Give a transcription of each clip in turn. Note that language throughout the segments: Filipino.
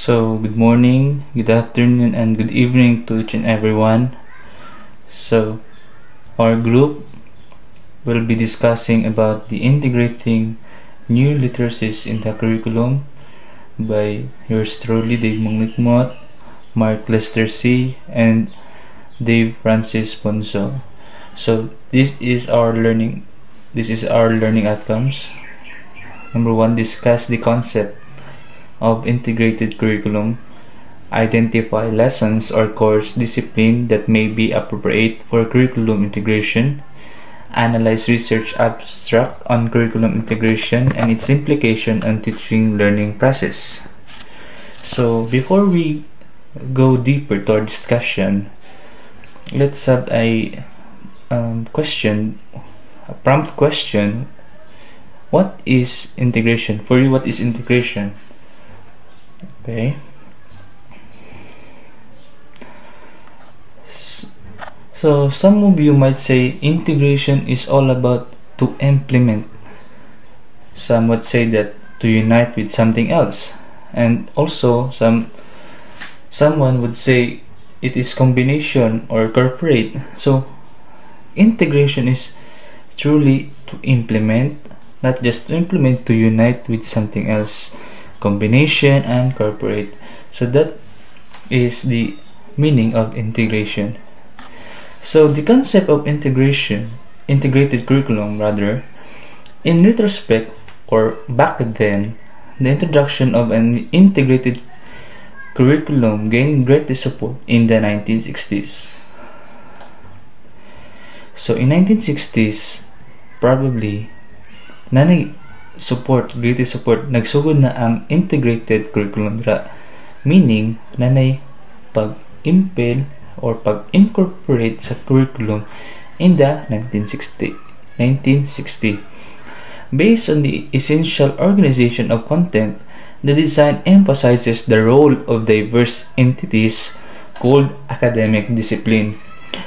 So, good morning, good afternoon, and good evening to each and everyone. So, our group will be discussing about the integrating new literacies in the curriculum by yours truly, Dave Munglikmot, Mark Lester C, and Dave Francis Ponso. So, this is our learning outcomes. Number 1, discuss the concept of integrated curriculum, identify lessons or course discipline that may be appropriate for curriculum integration, analyze research abstract on curriculum integration and its implication on teaching learning process. So before we go deeper to our discussion, let's have a prompt question. What is integration? For you, what is integration? Okay. So some of you might say integration is all about to implement. Some would say that to unite with something else. And also someone would say it is combination or corporate. So integration is truly to implement, not just to implement, to unite with something else. Combination and corporate. So that is the meaning of integration. So the concept of integrated curriculum rather, in retrospect or back then, the introduction of an integrated curriculum gained great support in the 1960s. So in 1960s, probably greatest support, nagsugod na ang integrated curriculum meaning nanay pag-impel or pag-incorporate sa curriculum in the 1960. Based on the essential organization of content, the design emphasizes the role of diverse entities called academic discipline.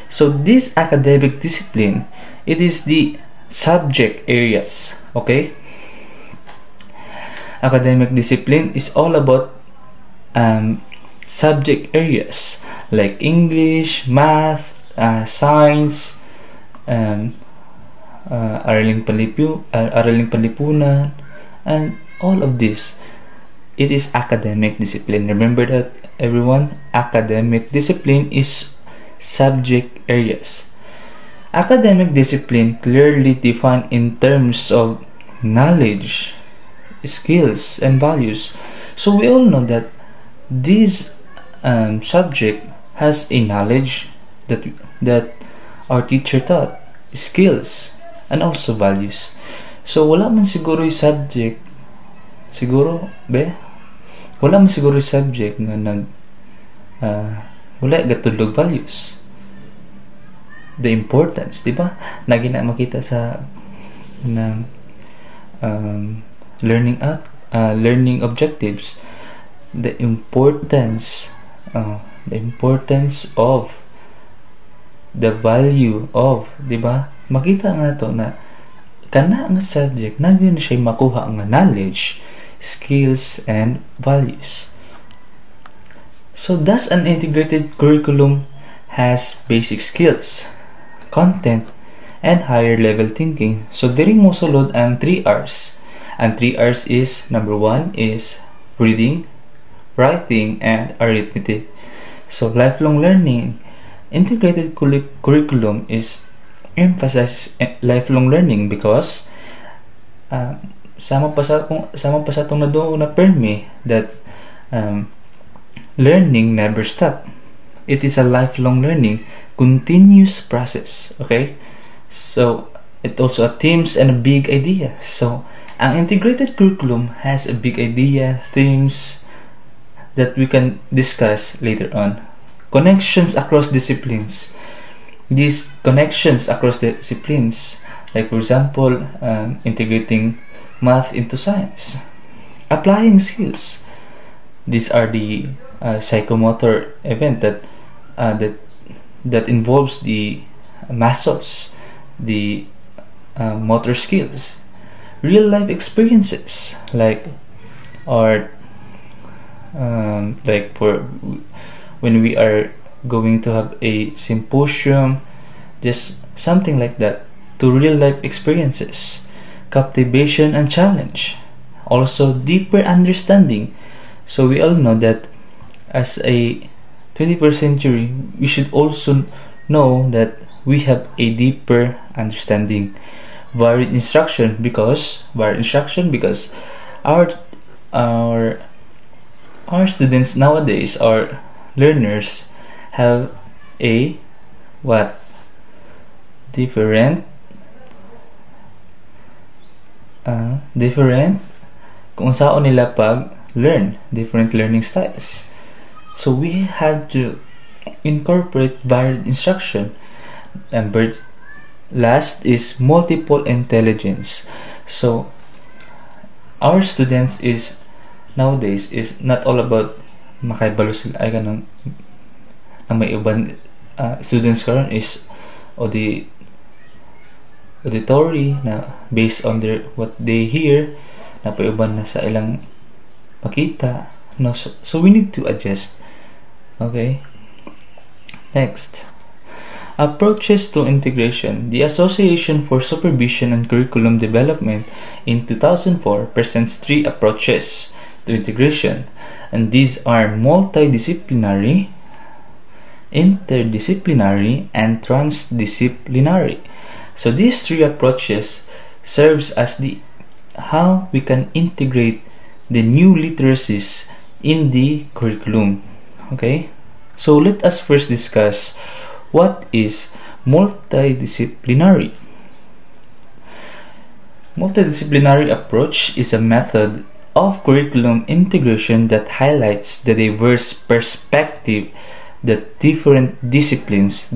So this academic discipline, it is the subject areas, okay? Academic discipline is all about subject areas like English, math, science, araling panlipunan, and all of this. It is academic discipline. Remember that, everyone. Academic discipline is subject areas. Academic discipline clearly defined in terms of knowledge, skills, and values. So we all know that this subject has a knowledge that our teacher taught, skills, and also values. So wala man siguro yung subject, wala man siguro yung subject na wala gatulog values. The importance, di ba? Lagi na makita sa learning objectives, the importance of the value of, di ba? Makita nga to na kana nga subject nagyo na siya makuha nga knowledge, skills, and values. So thus an integrated curriculum has basic skills, content, and higher level thinking. So diri mo sulod ang 3 R's. And 3 R's is, number 1 is reading, writing, and arithmetic. So lifelong learning, integrated curriculum is emphasize lifelong learning because sama pa sa tong na permi that learning never stop. It is a lifelong learning, continuous process. Okay, so it also a themes and a big idea. So ang integrated curriculum has a big idea, themes that we can discuss later on. Connections across disciplines. These connections across disciplines, like for example, integrating math into science, applying skills. These are the psychomotor event that involves the muscles, the motor skills, real life experiences like art, like for when we are going to have a symposium, just something like that, to real life experiences, captivation and challenge, also deeper understanding. So we all know that as a 21st century, we should also know that we have a deeper understanding. Varied instruction because our our our students nowadays, our learners, have a what different different kung saan nila pag learn, different learning styles. So we have to incorporate varied instruction. And last is multiple intelligence. So our students is nowadays is not all about makaibalo sila ay ganun ang may ibang students karon is o the auditory na based on their what they hear na paiuban na sa ilang makita, no? So we need to adjust. Okay, next, approaches to integration. The Association for Supervision and Curriculum Development in 2004 presents 3 approaches to integration, and these are multidisciplinary, interdisciplinary, and transdisciplinary. So these 3 approaches serves as the how we can integrate the new literacies in the curriculum. Okay, so let us first discuss what is multidisciplinary. Multidisciplinary approach is a method of curriculum integration that highlights the diverse perspective that different disciplines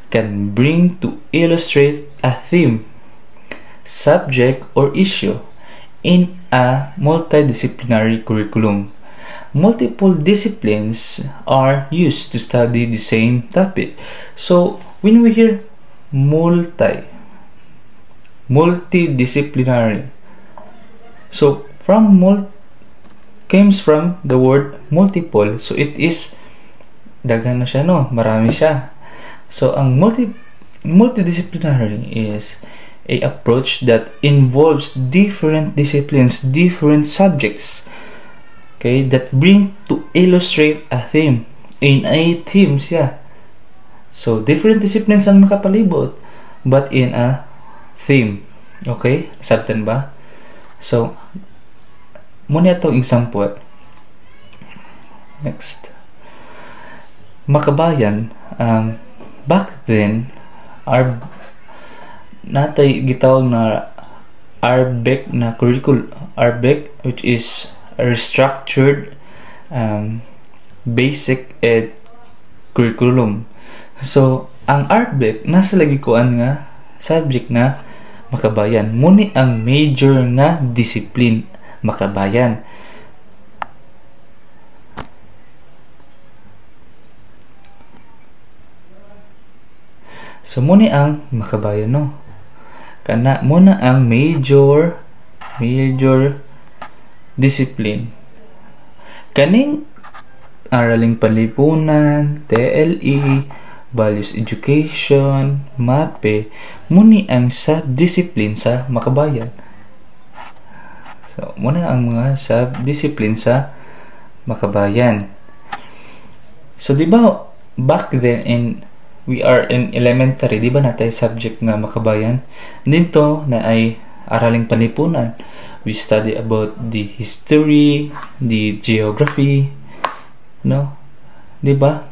can bring to illustrate a theme, subject, or issue in a multidisciplinary curriculum. Multiple disciplines are used to study the same topic. So when we hear multidisciplinary, so comes from the word multiple, so it is daghan na siya, no? Marami siya. So ang multidisciplinary is a approach that involves different disciplines, different subjects, okay, that bring to illustrate a theme. In a theme siya. So different disciplines ang nakapalibot but in a theme. Okay? Sabtan ba? So muna itong example. Next, Makabayan. Back then, our natay gitawag na RBEC na RBEC, which is a restructured basic ed curriculum. So ang RBEC nasa lagi koan nga subject na Makabayan. Muni ang major nga discipline Makabayan. So muna ang Makabayan, no? Kana muna ang major discipline. Kaning araling panlipunan, TLE, values education, MAPE, muni ang sub-discipline sa Makabayan. So muna ang mga sub-discipline sa Makabayan. So di ba back then we are in elementary, di ba natay subject nga Makabayan? Dito na ay araling panlipunan. We study about the history, the geography, no? Di ba?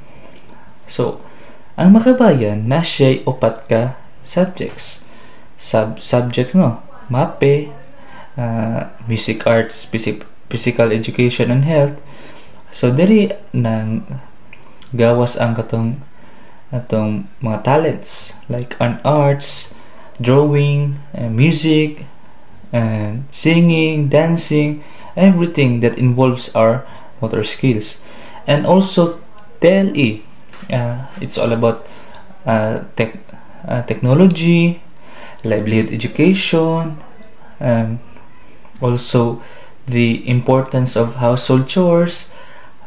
So ang Makabayan na siya'y 4 ka subjects. Subjects, no? MAPE, music, arts, physical education and health. So diri nang gawas ang atong mga talents like an arts, drawing, music, and singing, dancing, everything that involves our motor skills. And also TLE, it's all about technology, livelihood education, also the importance of household chores,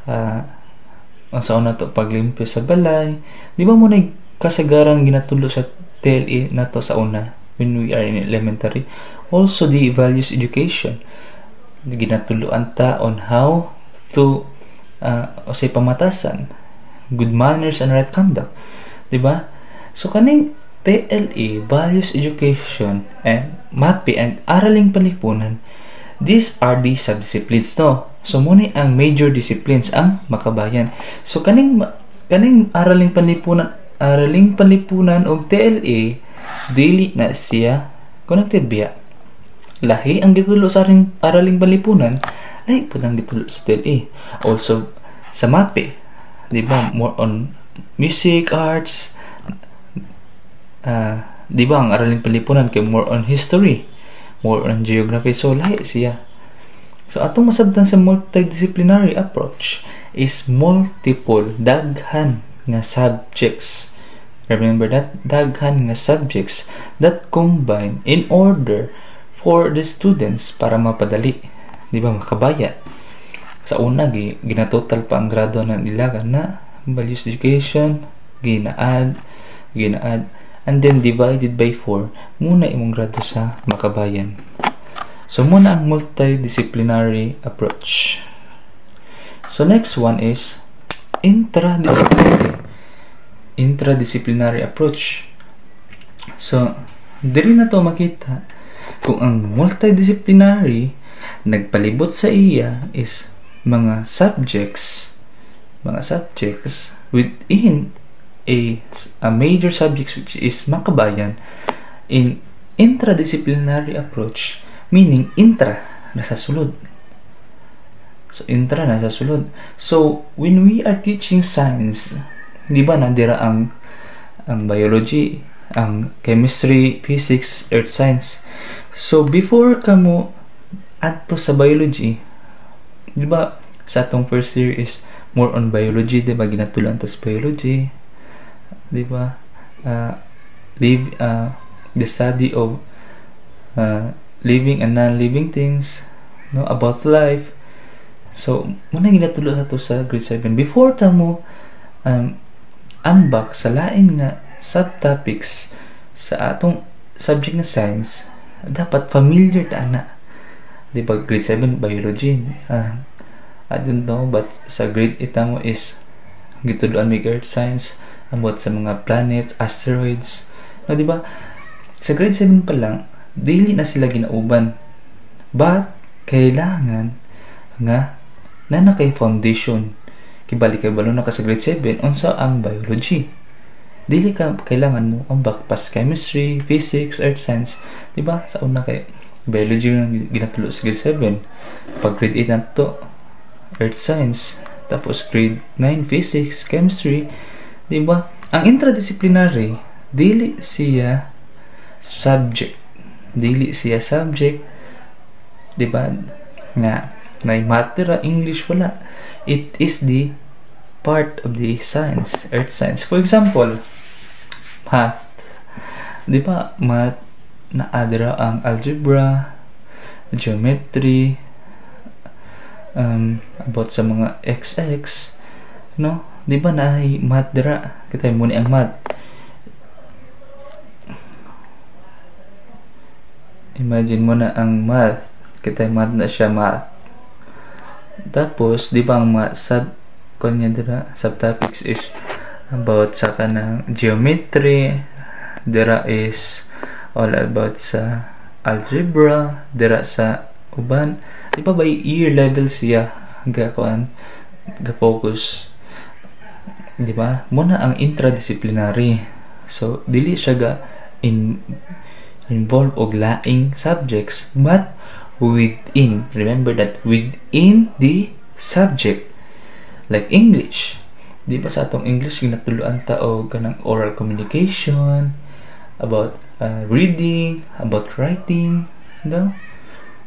sa una to paglimpyo sa balay. Di ba mo na kasagaran ginatulo sa TLE na to sa una when we are in elementary. Also the values education, ginatuluan ta on how to o say pamatasan, good manners and right conduct, di ba? So kaning TLE, values education, and MAPE, and araling palipunan, these are the subdisciplines, no? So muna ang major disciplines ang makabayan. So kaning araling palipunan og TLE, dili na siya connected biya. Lahi ang gitulo sa araling palipunan, lahi po ang gitulo sa TLE. Also sa MAPE, di ba, more on music, arts, di ba ang araling palipunan kay more on history, more on geography. So lahi siya. So atong masabtan sa multidisciplinary approach is multiple, daghan nga subjects. Remember that, daghan nga subjects that combine in order for the students para mapadali, di ba, makabayad. Sa una ginatotal pa ang grado ng ilagan na values education, ginaad, and then divided by 4 muna imong grado sa makabayan. So muna ang multidisciplinary approach. So next one is intradisciplinary approach. So diri na to makita kung ang multidisciplinary nagpalibot sa iya is mga subjects within a major subject which is makabayan. In intradisciplinary approach, meaning intra nasa sulod. So intra nasa sulod. So when we are teaching science, di ba nandira ang biology, ang chemistry, physics, earth science. So before kamo adto sa biology, di ba sa atong first year is more on biology, di ba ginatulan to sa biology, di ba, the study of living and non-living things, no, about life. So muna ginatulo sa to sa grade 7 before ta mo ambak sa lain nga subtopics sa atong subject na science. Dapat familiar ta na, di ba, grade 7 biology, I don't know, but sa grade 8 mo is gituduan mig earth science about sa mga planets, asteroids, no, di ba? Sa grade 7 pa lang dili na sila ginauban, but kailangan nga na kay foundation, kibalik kay balo na ka sa grade 7 unsa ang biology. Dili ka kailangan mo ang pas chemistry, physics, earth science, di ba? Sa una kay biology ang ginatulo sa grade 7, pag grade 8 na to earth science, tapos grade 9 physics, chemistry, di ba? Ang intradisciplinary dili siya subject, di ba, nga may math, English wala. It is the part of the science, earth science. For example, math, di ba, math na adra ang algebra, geometry, about sa mga XX, no, di ba, na math dira, kita muna ang math. Imagine mo na ang math, kita math na siya, math. Tapos di ba ang subtopics is about sa kanang geometry, dira is all about sa algebra, dira sa uban, di ba, by year level siya ga-focus, di ba? Muna ang intradisciplinary, so dili siya involve og laing subjects, but within, remember that, within the subject. Like English, di ba, sa atong English ginatuluan ta og kanang oral communication, about reading, about writing, no?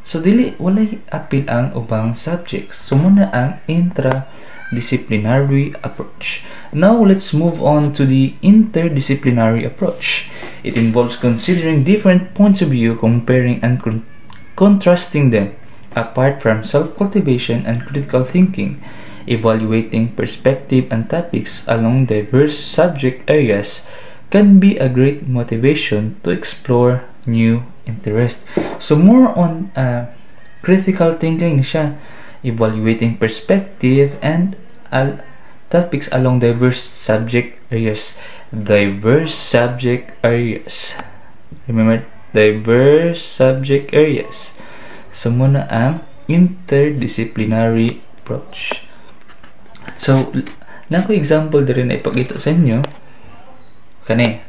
So dili walay apil ang ubang subjects. So muna ang intradisciplinary approach. Now let's move on to the interdisciplinary approach. It involves considering different points of view, comparing and contrasting them apart from self-cultivation and critical thinking, evaluating perspective and topics along diverse subject areas can be a great motivation to explore new interest. So more on critical thinking siya, evaluating perspective and topics along diverse subject areas. Diverse subject areas. Remember, diverse subject areas. So muna ang interdisciplinary approach. So, nako example din na ipakita sa inyo kani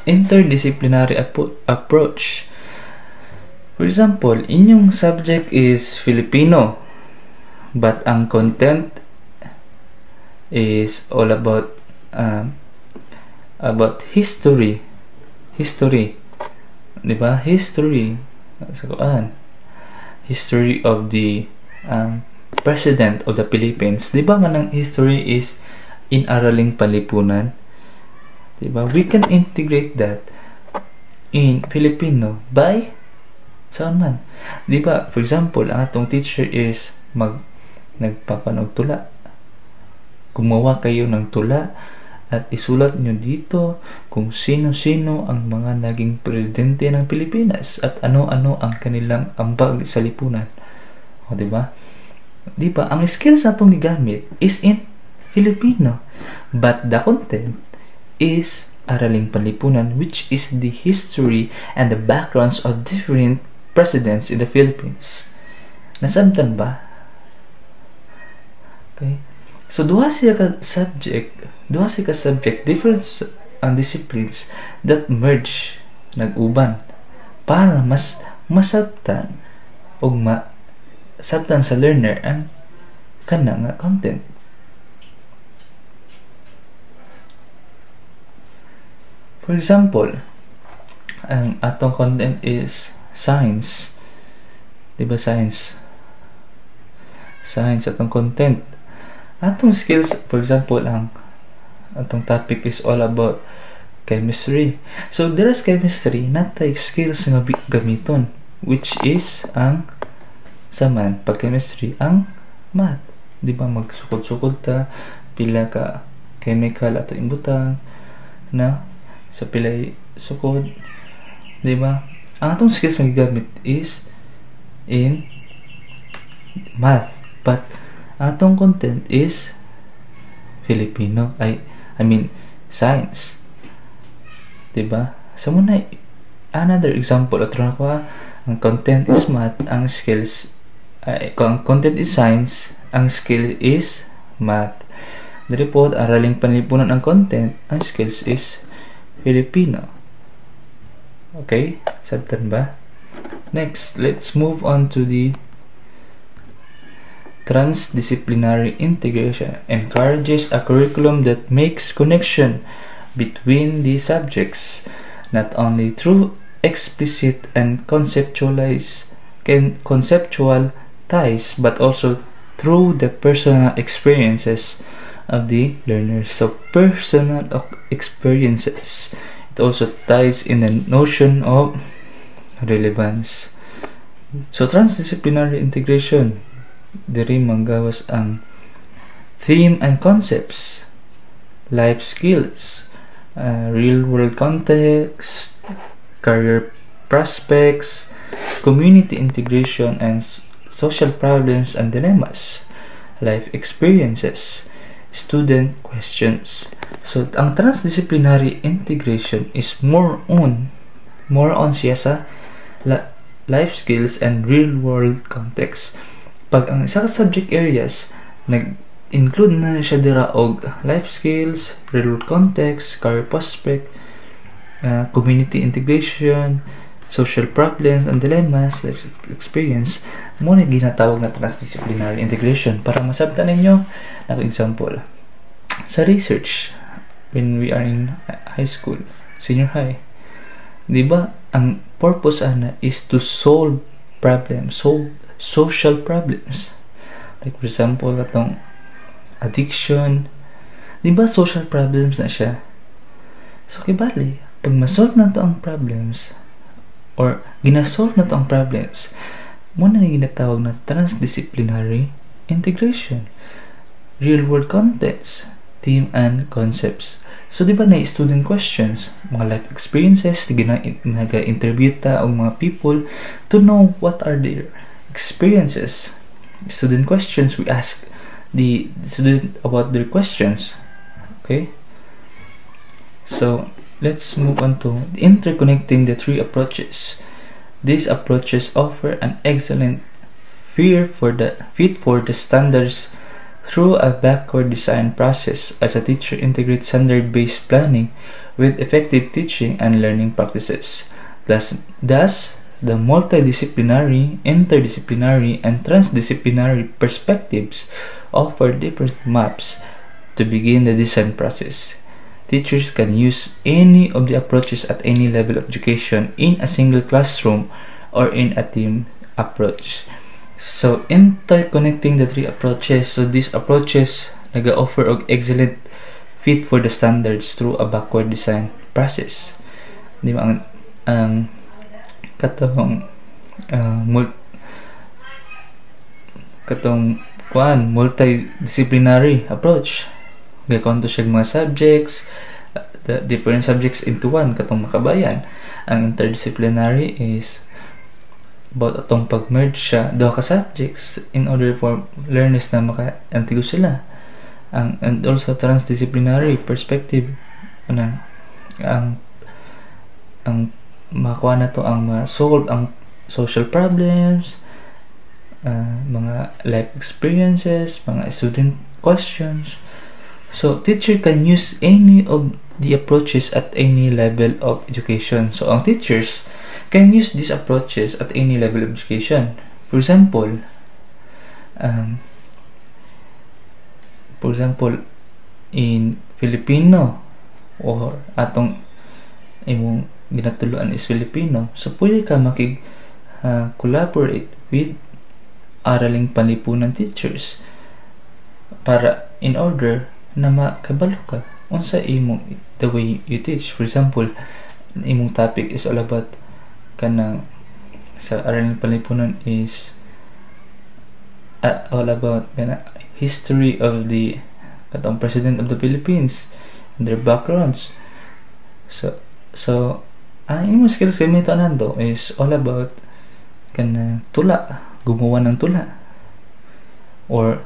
interdisciplinary approach. For example, inyong subject is Filipino, but ang content is all about history, di ba? History of the President of the Philippines. Di ba nga ng history is inaraling panlipunan? Di ba? We can integrate that in Filipino by saan man. Di ba? For example, ang atong teacher is nagpapanog tula. Gumawa kayo ng tula at isulat nyo dito kung sino-sino ang mga naging presidente ng Pilipinas at ano-ano ang kanilang ambag sa lipunan. O, di ba? Di ba? Ang skills na itong gigamit is in Filipino, but the content is araling panlipunan, which is the history and the backgrounds of different presidents in the Philippines. Nasabtan ba? Okay. So duha siya ka subject, different disciplines that merge, nag-uban para mas masabtan o sabtan sa learner ang kana nga content. For example, ang atong content is science. Diba science atong content. Atong skills, for example, ang atong topic is all about chemistry. So there's chemistry, natay skills nga gamiton, which is ang saman pag chemistry ang math. Diba magsukod-sukod ta pila ka chemical ato imbutang na sa pilay sukod. Diba? Ang atong skills nga gigamit is in math, but atong content is Filipino. I mean science. Diba? So muna another example atro na ko, ang content is math, ang skills ang content is science, ang skill is math. The report araling panlipunan ang content, ang skills is Filipino. Okay? Sabtan ba? Next, let's move on to the transdisciplinary integration. Encourages a curriculum that makes connection between the subjects, not only through explicit and conceptual ties, but also through the personal experiences of the learners. So personal experiences, it also ties in the notion of relevance. So transdisciplinary integration, diri manggawas ang theme and concepts, life skills, real world context, career prospects, community integration and social problems and dilemmas, life experiences, student questions. So ang transdisciplinary integration is more on siya sa life skills and real world context. Pag ang isa ka subject areas nag-include na siya dira og life skills, real world context, career prospect, community integration, social problems and dilemmas, life experience, mo na ginatawag na transdisciplinary integration. Para masabtan ninyo, ako example sa research when we are in high school, senior high, di ba ang purpose ana is to solve problems, social problems. Like for example, atong addiction, di ba social problems na siya. So kibali, pag ma-solve na to ang problems or gina-solve na to ang problems, muna na ginatawag na transdisciplinary integration, real-world contexts, theme, and concepts. So, di ba na student questions, mga life experiences, nag-interview ta ang mga people to know what are their experiences. Student questions, we ask the student about their questions. Okay? So, let's move on to interconnecting the three approaches. These approaches offer an excellent fit for the standards through a backward design process as a teacher integrates standard-based planning with effective teaching and learning practices. Thus, the multidisciplinary, interdisciplinary, and transdisciplinary perspectives offer different maps to begin the design process. Teachers can use any of the approaches at any level of education in a single classroom or in a team approach. So, interconnecting the three approaches. So, these approaches nag-offer og excellent fit for the standards through a backward design process. Di ba ang katong multidisciplinary approach. Gaykonto siya mga subjects, the different subjects into one, katong makabayan. Ang interdisciplinary is about atong pag-merge siya duha ka subjects in order for learners na maka-antigo sila. And also transdisciplinary perspective ang makuha na to ang solve ang social problems, mga life experiences, mga student questions. So teacher can use any of the approaches at any level of education. So ang teachers can use these approaches at any level of education. For example, in Filipino or atong imong ginatuluan is Filipino, so pwede ka collaborate with araling panlipunan teachers para in order na makabalo ka unsa imong the way you teach. For example, imong topic is all about kanang sa araling panlipunan is all about history of the katong president of the Philippines and their backgrounds. So ang imong skills gamit anando is all about kanang tula, gumawa ng tula or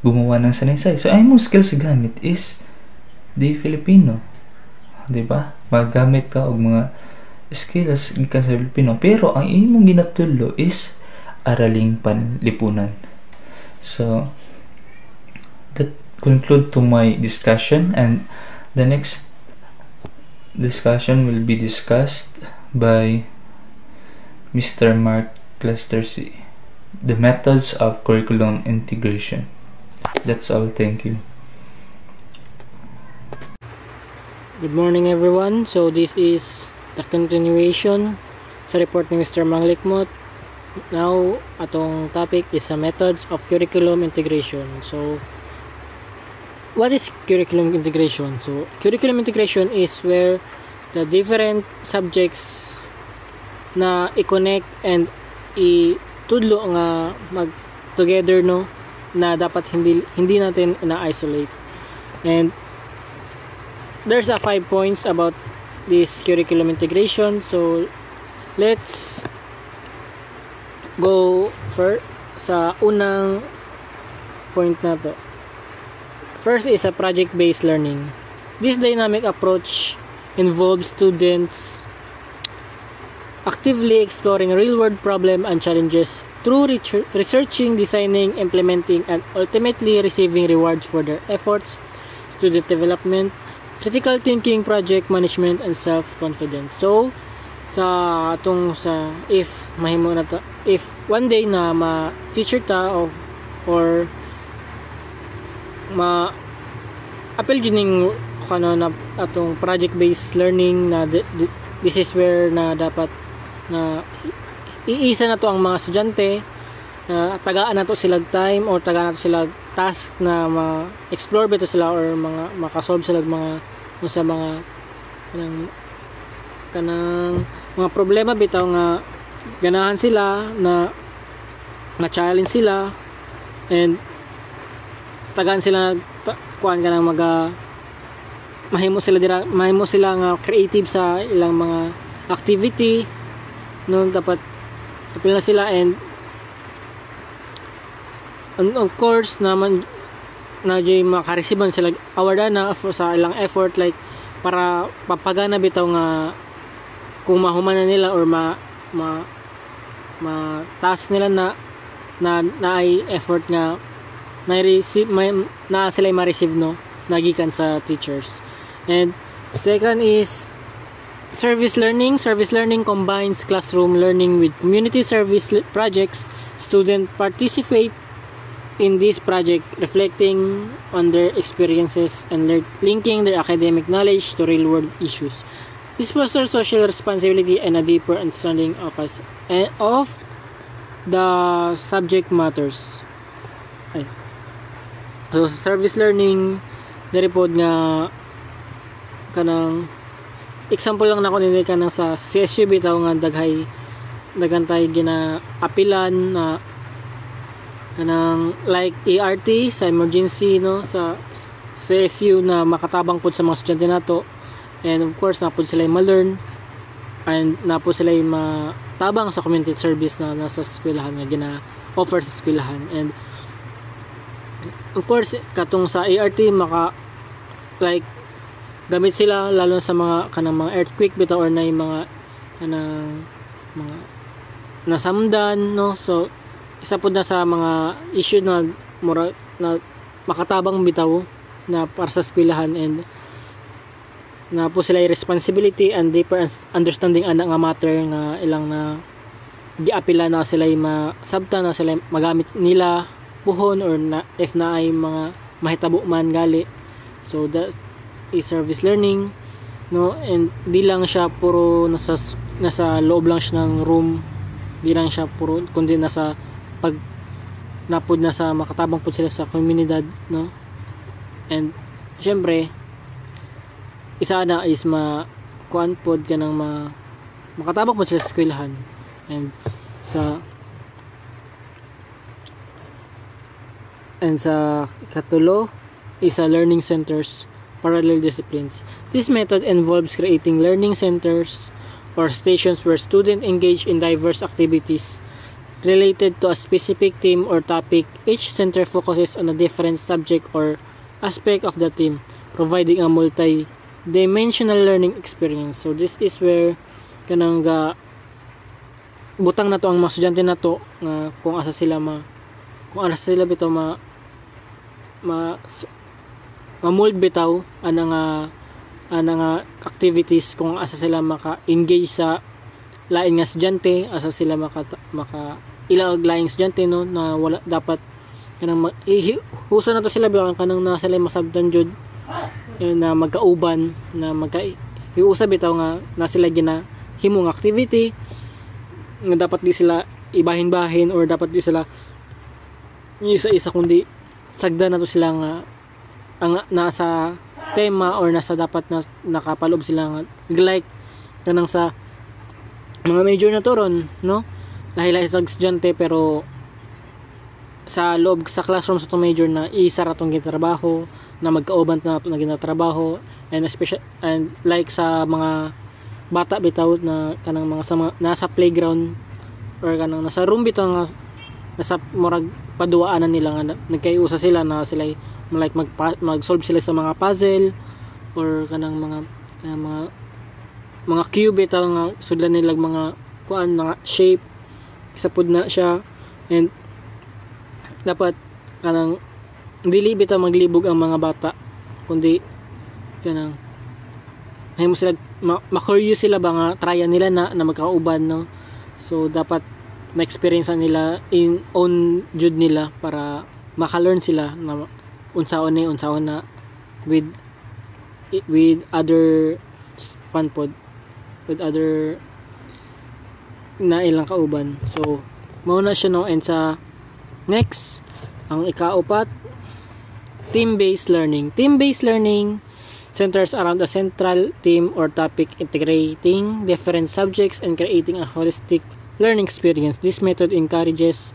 gumawa ng sanaysay. So ang imong skills gamit is the Filipino, di ba? Magamit ka og mga skills gikan sa Filipino, pero ang imong ginatulo is araling panlipunan. So that conclude to my discussion, and the next discussion will be discussed by Mr. Mark Clestercy, the methods of curriculum integration. That's all. Thank you. Good morning everyone. So this is the continuation sa report ni Mr. Manglikmot. Now, atong topic is sa methods of curriculum integration. So, what is curriculum integration? So, curriculum integration is where the different subjects na i-connect and itudlo nga mag-together, no, na dapat hindi natin na-isolate. And there's 5 points about this curriculum integration. So, let's go sa unang point na to. First is a project-based learning. This dynamic approach involves students actively exploring real-world problems and challenges through researching, designing, implementing, and ultimately receiving rewards for their efforts, student development, critical thinking, project management, and self-confidence. So, if mahimo na ta, if one day na ma-teacher ta or ma-apel jining na atong project-based learning na this is where na dapat na iisa na to ang mga estudyante na tagaan na to silag time or tagaan na to silag task na ma-explore bito sila or mga makasolve sila mga sa mga kanang mga problema bitaw nga ganahan sila na challenge sila, and tagaan sila kuan ka nang mahimo sila nga creative sa ilang mga activity, no? Dapat apil na sila, and of course naman na jay makareceive sila award na sa ilang effort, like para papagana bitaw nga kung mahuman na nila or task nila na ay effort nga na sila ma-receive, no, nagikan sa teachers. And second is service learning. Service learning combines classroom learning with community service projects. Students participate in this project, reflecting on their experiences and linking their academic knowledge to real-world issues. This fosters social responsibility and a deeper understanding of the subject matters. So service learning diri pod nga kanang example lang nako nini kanang sa CSU bitaw nga dagantay ginaapilan na kanang like ERT sa emergency, no, sa CSU na makatabang pod sa mga estudyante nato. And of course, napod sila ma-learn and napod sila matabang sa community service na nasa eskwelahan nga gina-offer sa eskwelahan. And of course, katong sa ART like gamit sila lalo sa mga kanang mga earthquake bitaw or na mga kanang mga nasamdan, no. So isa pod na sa mga issue na makatabang bitaw na para sa eskwelahan, and na po sila responsibility and deeper understanding ana nga matter nga ilang na giapila na sila masabta na sila magamit nila puhon or na, if na ay mga mahitabo man gali. So that is service learning, no, and di lang siya puro nasa loob lang siya ng room, di lang siya puro kundi nasa pag napod na sa makatabang po sila sa komunidad, no. And syempre isa na is kuan pod ka nang makatabang po sila sa eskwelahan. And sa katulo is learning centers, parallel disciplines. This method involves creating learning centers or stations where students engage in diverse activities related to a specific theme or topic. Each center focuses on a different subject or aspect of the theme, providing a multi-dimensional learning experience. So this is where kanang butang na to ang mga estudyante na to kung asa sila bitaw mold bitaw ana nga activities, kung asa sila maka-engage sa lain nga estudyante, asa sila maka ilag laing estudyante, no, na wala dapat kanang husa na to sila bilang kanang na sila masabtan jud na magkauban na hiusa bitaw nga na sila himong activity nga dapat di sila ibahin-bahin or dapat di sila isa-isa, kundi sagda na to sila nga ang nasa tema or nasa dapat na nakapaloob sila nga like kanang sa mga major na toron, no, lahi-lahi sa estudyante pero sa loob sa classroom sa to major na isa ra tong ginatrabaho na magkauban na ginatrabaho, and especially and like sa mga bata bitaw na kanang mga nasa playground or kanang nasa room bitaw nga nasa murag paduaan nila nga nagkayusa sila na sila like mag-solve sila sa mga puzzle or kanang mga cube bitaw nga sudlan nila mga kuan nga shape, isa pud na siya. And dapat kanang dili bitaw maglibog ang mga bata, kundi kanang mahimo sila ma-curious sila ba nga tryan nila na magkauban, no. So dapat ma-experience nila in own jud nila para maka-learn sila na unsaon na with other panpod, with other na ilang kauban. So mao na siya, no. And sa next ang ikaapat, team-based learning. Team-based learning centers around a central theme or topic, integrating different subjects and creating a holistic learning experience. This method encourages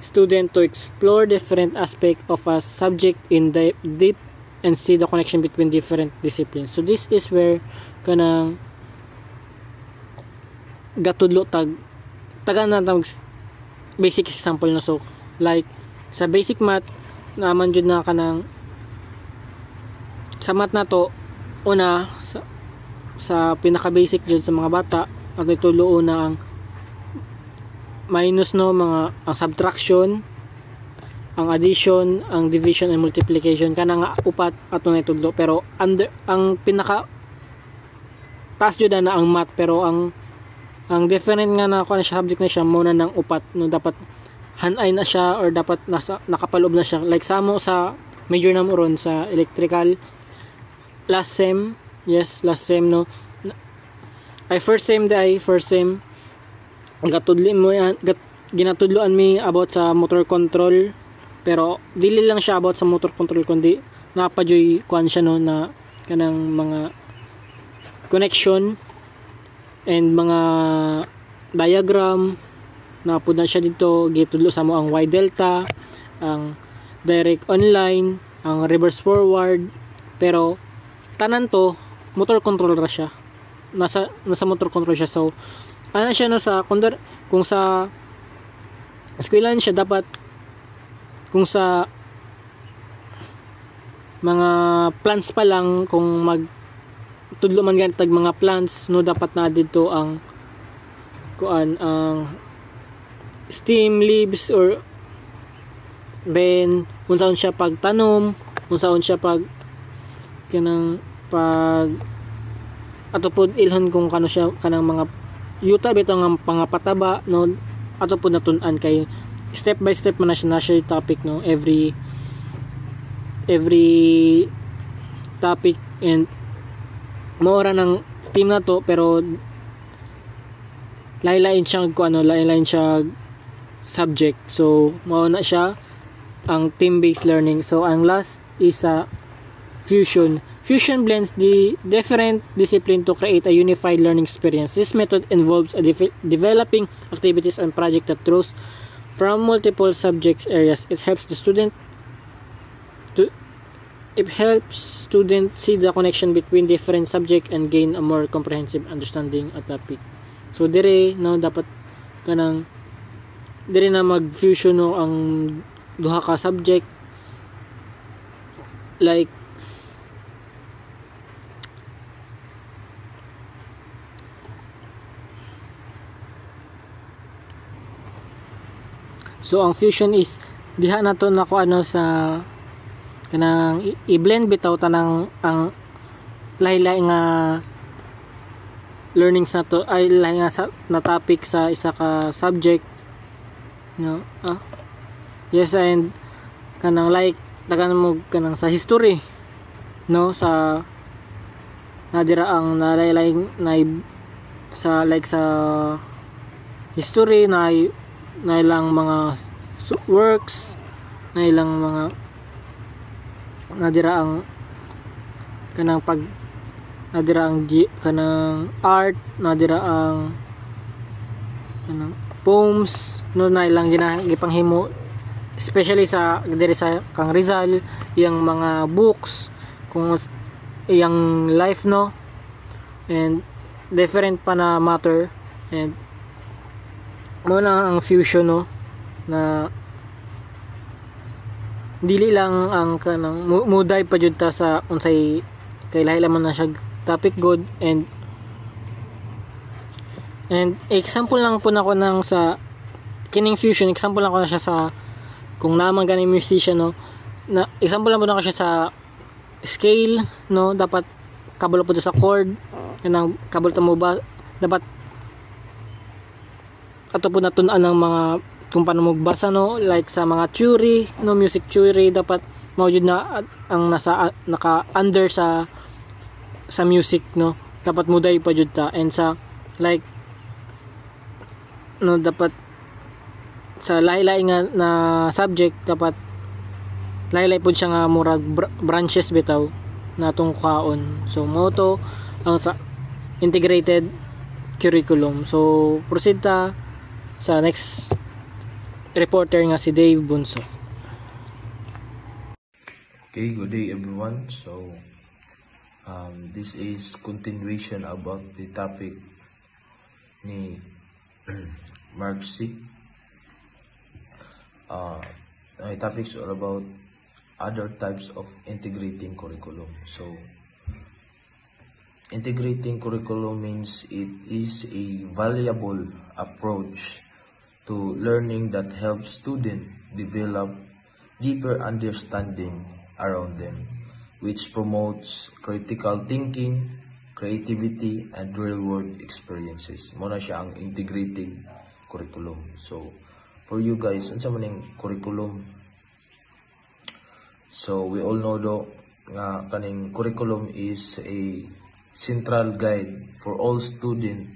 student to explore different aspects of a subject in deep and see the connection between different disciplines. So this is where kanang gatudlo taga na basic example na. So like sa basic math naman jud na kanang sa math na to una sa pinaka basic jud sa mga bata at itulo na ang minus no, mga ang subtraction, ang addition, ang division and multiplication kana nga upat ato na itudlo. Pero ang pinaka taas jud na ang math, pero ang different nga na kuan siya subject na siya muna ng upat no, dapat hanay na siya or dapat nakapaloob na siya. Like samo sa major na mo ron sa electrical last sem no, ay first sem ginatudloan mi about sa motor control, pero dili lang siya about sa motor control kundi napajoy kuan siya no, na kanang mga connection and mga diagram na pud na siya dito. Gitudlo sa mo ang Y delta, ang direct online, ang reverse forward, pero tanan to motor control ra siya, nasa motor control siya. So ano siya no, sa kung sa eskwelahan siya dapat, kung sa mga plants pa lang, kung tudlo man ganit mga plants no, dapat na dito ang kuan ang stem, leaves, or then kung saan siya pagtanom, kung saan siya ato pod ilhon kung kano siya kanang mga yuta bitaw nga pangapataba no, ato pod natun-an kay step by step man na siya topic no, every topic. And maora ng team na to, pero lain-lain siya subject. So mao na siya ang team-based learning. So ang last is fusion. Fusion blends the different discipline to create a unified learning experience. This method involves developing activities and projects that draws from multiple subject areas. It helps students see the connection between different subjects and gain a more comprehensive understanding of topic. So dire no, dapat kanang dire na mag-fusion no ang duha ka subject, like so ang fusion is diha na to na ko ano sa kanang i-blend bitaw tanang ang lahi-lahi nga learnings na to, ay lahi nga na topic sa isa ka subject no. Yes, and kanang like tagan mo kanang sa history no, sa nadira ang nalaylay na sa like sa history na ilang mga works, na ilang mga nadira ang kanang nadira ang kanang art, nadira ang kanang poems no, na ilang gipanghimo especially sa diri sa kang Rizal, yung mga books, kung iyang life no, and different pa na matter. And muna ang fusion no, na dili lang ang kanang muday pa jud ta sa unsay kay lahi man na siya topic good. And example lang po nako nang sa kining fusion, example lang ko na siya sa kung naman ganing musician no, na example lang po na ko siya sa scale no, dapat kabalo po sa chord, kanang kabalo ta mo ba dapat ato po natun-an ng mga kung paano magbasa no, like sa mga theory no, music theory, dapat mawjud na ang naka under sa music no, dapat muday pa jud ta. And sa like no, dapat sa lahi-lahi nga na subject, dapat lahi-lahi po siya nga murag branches bitaw na tong kaon. So mo to ang sa integrated curriculum. So proceed ta sa next reporter nga si Dave Bunso. Okay, good day everyone. So this is continuation about the topic ni Mark C. My topics are about other types of integrating curriculum. So integrating curriculum means it is a valuable approach to learning that helps students develop deeper understanding around them, which promotes critical thinking, creativity, and real-world experiences. Muna siya ang integrating curriculum. So, for you guys, ano sa maning curriculum? So, we all know do nga kaning curriculum is a central guide for all students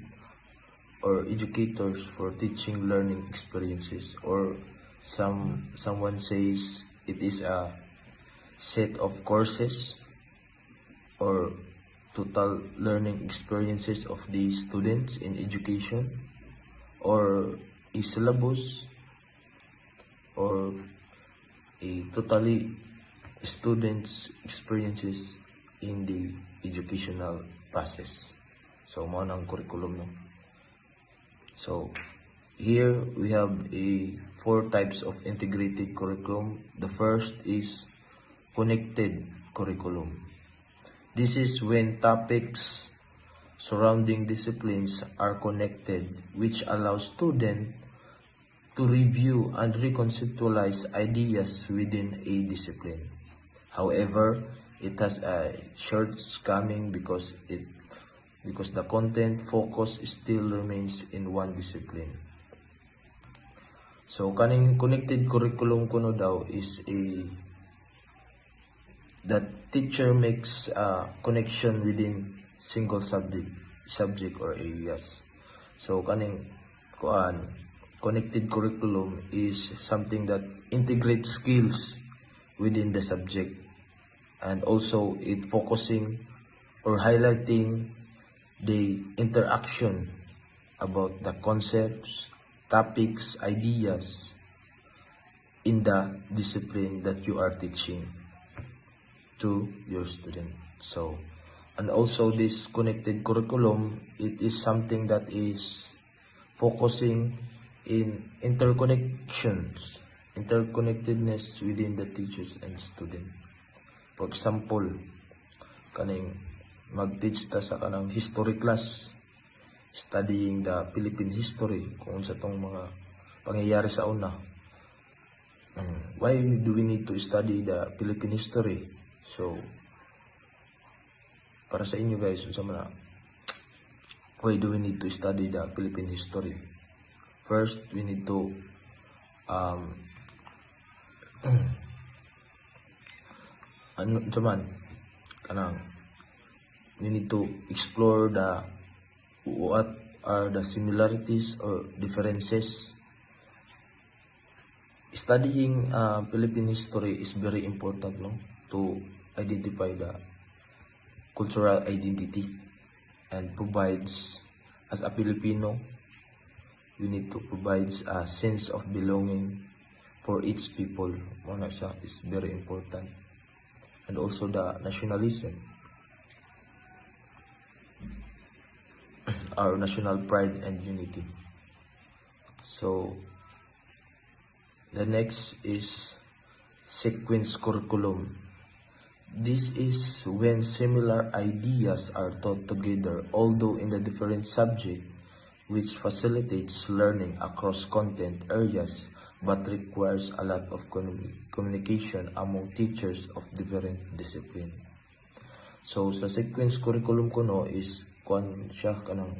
or educators for teaching learning experiences, or someone says it is a set of courses or total learning experiences of the students in education, or a syllabus, or a totally students experiences in the educational process. So mo nang curriculum no. So here we have four types of integrated curriculum. The first is connected curriculum. This is when topics surrounding disciplines are connected, which allows students to review and reconceptualize ideas within a discipline. However, it has a shortcoming because the content focus still remains in one discipline. So kaning connected curriculum kuno daw is that teacher makes a connection within single subject or areas. So kaning connected curriculum is something that integrates skills within the subject, and also it focusing or highlighting the interaction about the concepts, topics, ideas in the discipline that you are teaching to your student. So, and also this connected curriculum, it is something that is focusing in interconnectedness within the teachers and students. For example, kaning mag-teach ta sa kanang history class, studying the Philippine history, kung sa tong mga pangyayari sa una. Why do we need to study the Philippine history? So, para sa inyo guys, why do we need to study the Philippine history? First, we need to we need to explore what are the similarities or differences. Studying Philippine history is very important, no, to identify the cultural identity, and provides, as a Filipino, we need to provide a sense of belonging for each people. Muna siya is very important. And also the nationalism, our national pride and unity. So the next is sequence curriculum. This is when similar ideas are taught together, although in a different subject, which facilitates learning across content areas but requires a lot of communication among teachers of different discipline. So sa sequence curriculum kuno is siya kanang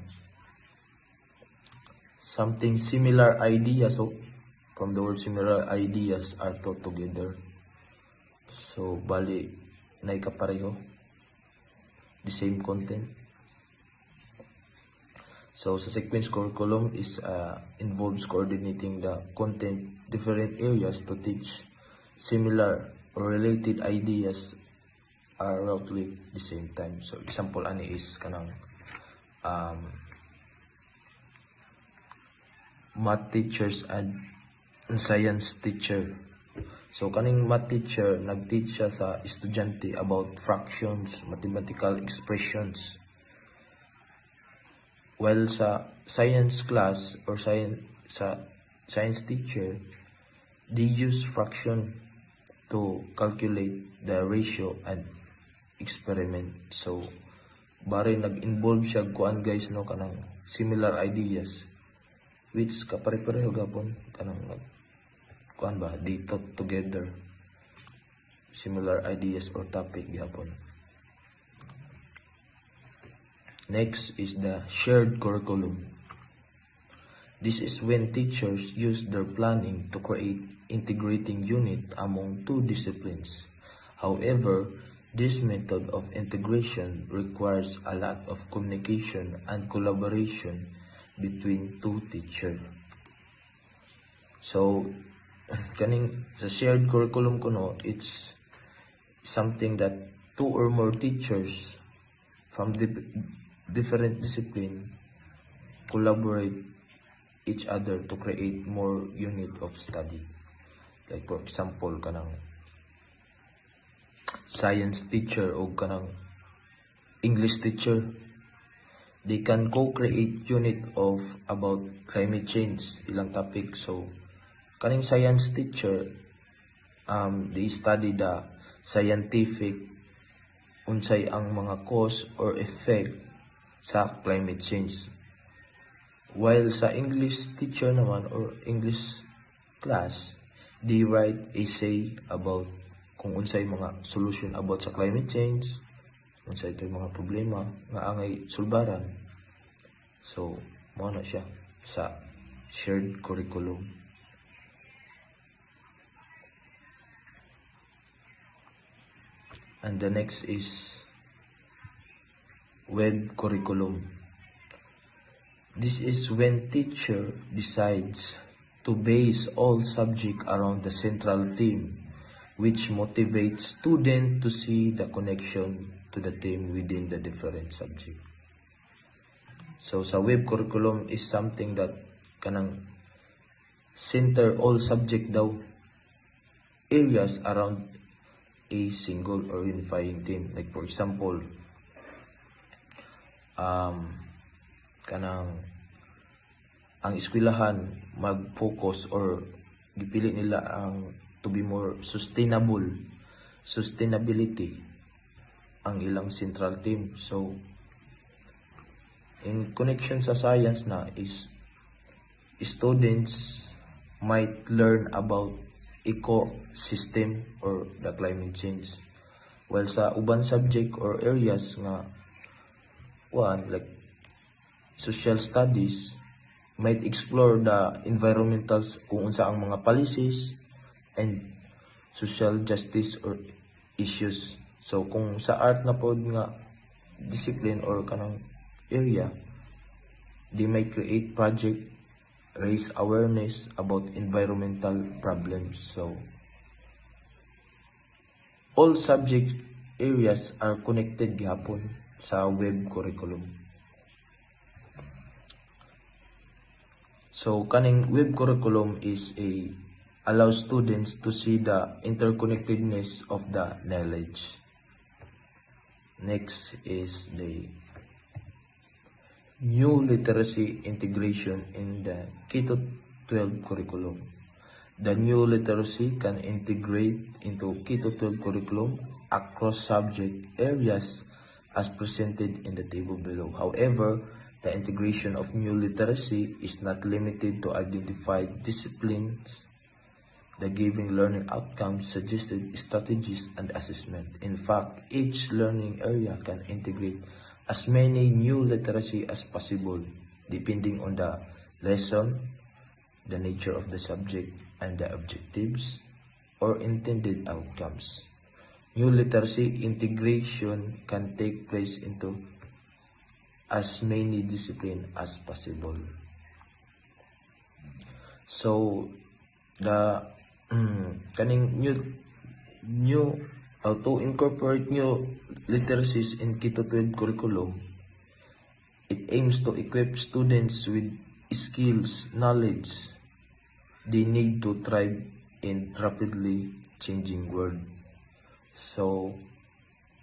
something similar ideas. So from the word similar ideas are taught together. So bali na ikapareho, the same content. So sa sequence curriculum is involves coordinating the content different areas to teach similar or related ideas are roughly the same time. So example ani is kanang math teachers and science teacher. So kaning math teacher nag-teach siya sa estudyante about fractions, mathematical expressions. While sa science class or science teacher, they use fraction to calculate the ratio and experiment. So bari nag-involve siya kuan guys no kanang similar ideas which kapare-pareho gapon kanang kuan ba they taught together similar ideas or topic gapon. Next is the shared curriculum. This is when teachers use their planning to create integrating unit among two disciplines. However, this method of integration requires a lot of communication and collaboration between two teachers. So, kaning sa shared curriculum ko no, it's something that two or more teachers from different discipline collaborate each other to create more unit of study. Like for example, kanang science teacher o kanang English teacher, they can co-create unit of about climate change, ilang topic. So kaning science teacher, they study the scientific unsay ang mga cause or effect sa climate change. While sa English teacher naman or English class, they write essay about kung unsay mga solution about sa climate change, unsay ito'y mga problema nga angay sulbaran. So, mao na siya sa shared curriculum. And the next is web curriculum. This is when teacher decides to base all subject around the central theme, which motivates students to see the connection to the theme within the different subject. So sa web curriculum is something that kanang center all subject daw areas around a single or unifying theme. Like for example, kanang ang eskwelahan mag-focus or gipili nila ang to be more sustainability ang ilang central theme. So in connection sa science na is students might learn about ecosystem or the climate change, while sa uban subject or areas nga like social studies might explore the environmentals kung unsa ang mga policies and social justice or issues. So kung sa art na pod nga discipline or kanang area, they might create project, raise awareness about environmental problems. So all subject areas are connected gihapon sa web curriculum. So kaning web curriculum is allows students to see the interconnectedness of the knowledge. Next is the new literacy integration in the K-12 curriculum. The new literacy can integrate into K-12 curriculum across subject areas as presented in the table below. However, the integration of new literacy is not limited to identified disciplines. The given learning outcomes suggested strategies and assessment. In fact, each learning area can integrate as many new literacy as possible, depending on the lesson, the nature of the subject, and the objectives or intended outcomes. New literacy integration can take place into as many disciplines as possible. So the kaning to incorporate new literacies in K-12 curriculum, it aims to equip students with skills, knowledge they need to thrive in rapidly changing world. So,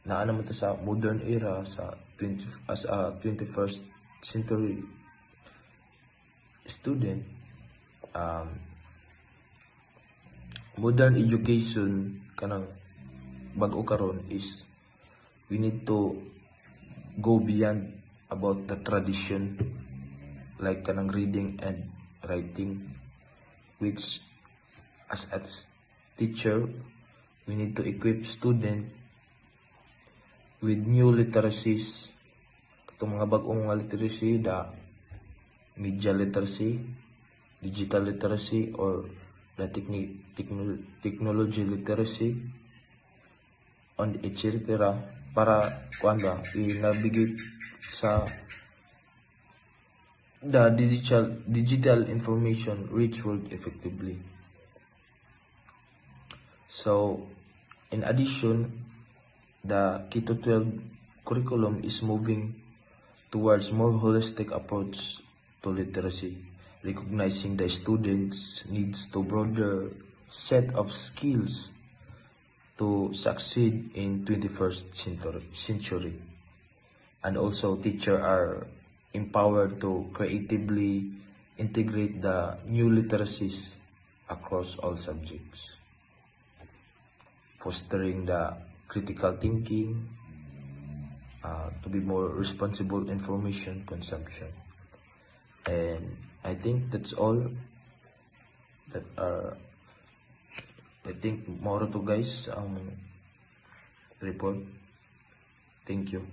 naa naman ta sa modern era as a 21st century student. Modern education kanang bag-o karon is we need to go beyond about the tradition like kanang reading and writing, which as a teacher we need to equip student with new literacies. Itong mga bag-ong mga literacy, the media literacy, digital literacy, or the technology literacy, on etc. para i-navigate sa the digital information rich world effectively. So, in addition, the K-12 curriculum is moving towards more holistic approach to literacy, recognizing the students' needs to broader set of skills to succeed in 21st century. And also, teachers are empowered to creatively integrate the new literacies across all subjects, fostering the critical thinking, to be more responsible information consumption. And I think that's all that I think more to guys report. Thank you.